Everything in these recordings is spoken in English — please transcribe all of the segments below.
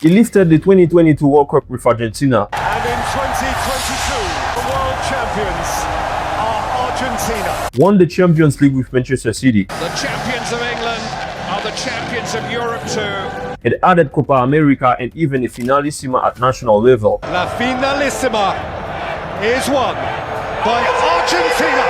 He lifted the 2022 World Cup with Argentina. And in 2022, the world champions are Argentina. Won the Champions League with Manchester City. The champions of England are the champions of Europe too. It added Copa America and even a finalissima at national level. La finalissima is won by Argentina.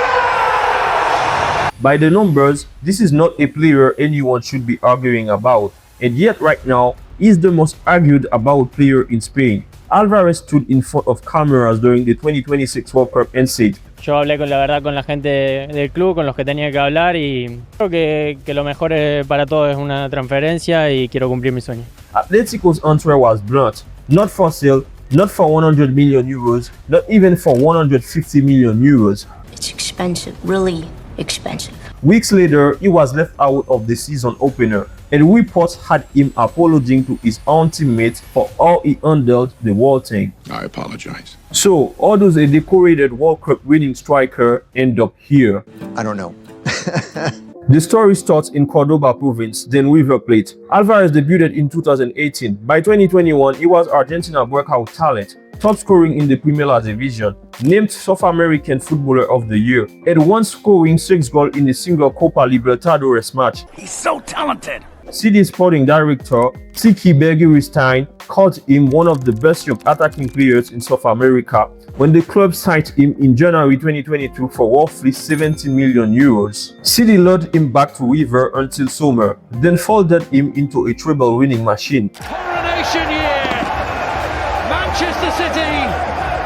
By the numbers, this is not a player anyone should be arguing about, and yet right now, he's the most argued about player in Spain. Alvarez stood in front of cameras during the 2026 World Cup and said, Yo hablé con la verdad con la gente del club, con los que tenía que hablar, y creo que lo mejor para todos es una transferencia y quiero cumplir mi sueño. Atletico's answer was blunt: not for sale, not for 100 million euros, not even for 150 million euros. It's expensive, really expensive. Weeks later, he was left out of the season opener, and reports had him apologizing to his own teammates for how he handled the World thing. I apologize. So, how does a decorated World Cup winning striker end up here? I don't know. The story starts in Cordoba province, then River Plate. Alvarez debuted in 2018. By 2021, he was Argentina's breakout talent, top scoring in the Primera Division, named South American Footballer of the Year, and once scoring 6 goals in a single Copa Libertadores match. He's so talented. CD sporting director Tiki Bergerstein called him one of the best young attacking players in South America when the club signed him in January 2022 for roughly 70 million euros. CD lured him back to River until summer, then folded him into a treble-winning machine. Coronation year! Manchester City,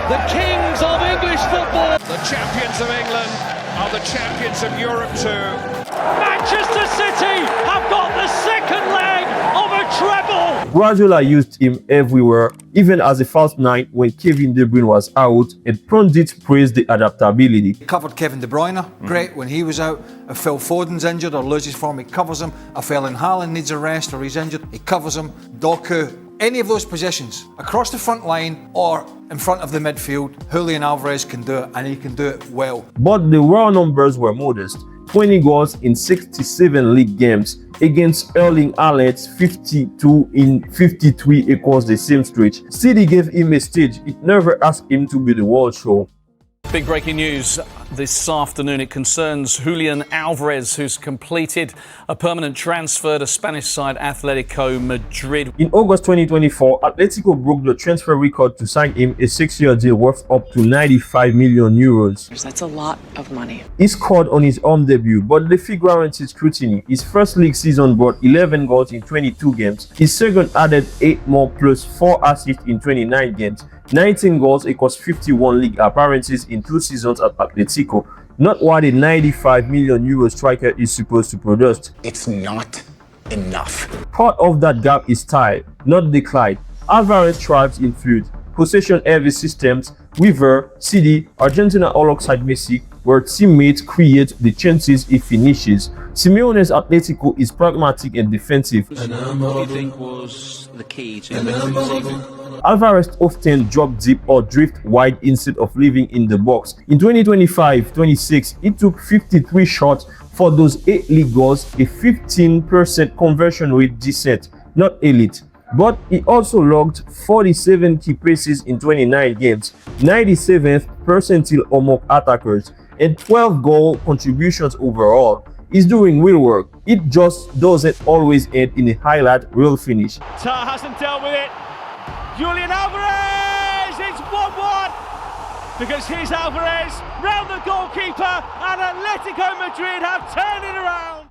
the kings of English football. The champions of England are the champions of Europe too. Manchester City have got the second leg of a treble. Guardiola used him everywhere, even as a false nine when Kevin De Bruyne was out, and pundits praised the adaptability. Covered Kevin De Bruyne, great when he was out. If Phil Foden's injured or loses form, he covers him. If Erling Haaland needs a rest or he's injured, he covers him. Doku, any of those positions, across the front line or in front of the midfield, Julian Álvarez can do it, and he can do it well. But the raw numbers were modest. 20 goals in 67 league games against Erling Haaland's 52 in 53 across the same stretch. City gave him a stage. It never asked him to be the world show. Big breaking news this afternoon. It concerns Julián Álvarez, who's completed a permanent transfer to Spanish side Atletico Madrid. In August 2024, Atletico broke the transfer record to sign him a 6-year deal worth up to 95 million euros. That's a lot of money. He scored on his home debut, but the fee guaranteed scrutiny. His first league season brought 11 goals in 22 games. His second added 8 more plus 4 assists in 29 games. 19 goals equals 51 league appearances in 2 seasons at Atletico. Not what a 95 million euro striker is supposed to produce. It's not enough. Part of that gap is style, not decline. Alvarez thrives in fluid, possession-heavy systems. River, CD, Argentina alongside Messi, where teammates create the chances he finishes. Simeone's Atletico is pragmatic and defensive. What do you think was the key to the Alvarez often drop deep or drift wide instead of living in the box. In 2025-26, he took 53 shots for those 8 league goals, a 15% conversion rate, decent, not elite. But he also logged 47 key passes in 29 games, 97th percentile among attackers, and 12 goal contributions overall. He's doing real work. It just doesn't always end in a highlight reel finish. Tar hasn't dealt with it. Julián Álvarez, it's 1-1 because here's Alvarez round the goalkeeper and Atletico Madrid have turned it around.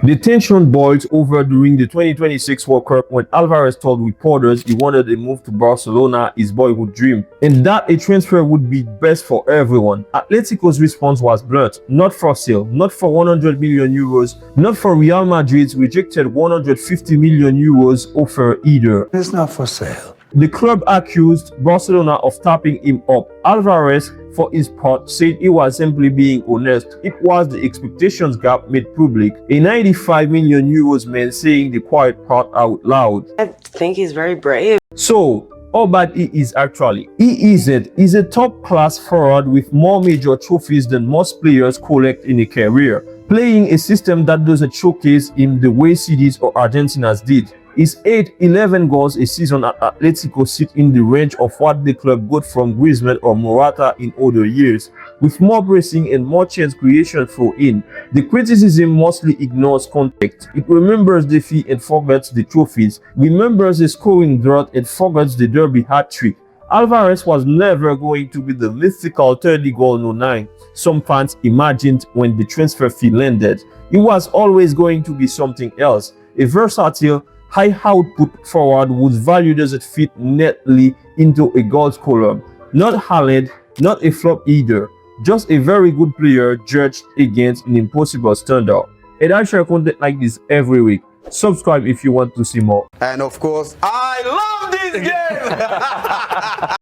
The tension boiled over during the 2026 World Cup when Alvarez told reporters he wanted a move to Barcelona, his boyhood dream, and that a transfer would be best for everyone. Atletico's response was blunt: not for sale, not for 100 million euros, not for Real Madrid's rejected 150 million euros offer either. It's not for sale. The club accused Barcelona of tapping him up. Alvarez, for his part, said he was simply being honest. It was the expectations gap made public. A 95 million euros man saying the quiet part out loud. I think he's very brave. So, how bad he is actually? He isn't. He's a top-class forward with more major trophies than most players collect in a career, playing a system that doesn't showcase him the way CDs or Argentinas did. His 8-11 goals a season at Atletico sit in the range of what the club got from Griezmann or Morata in other years. With more pressing and more chance creation thrown in, the criticism mostly ignores context. It remembers defeat and forgets the trophies, remembers the scoring drought and forgets the derby hat-trick. Alvarez was never going to be the mythical 30-goal 09 some fans imagined when the transfer fee landed. He was always going to be something else, a versatile, high-output forward whose value doesn't fit neatly into a goals column. Not Haaland, not a flop either, just a very good player judged against an impossible standard. And I share content like this every week. Subscribe if you want to see more. And of course, I love this game!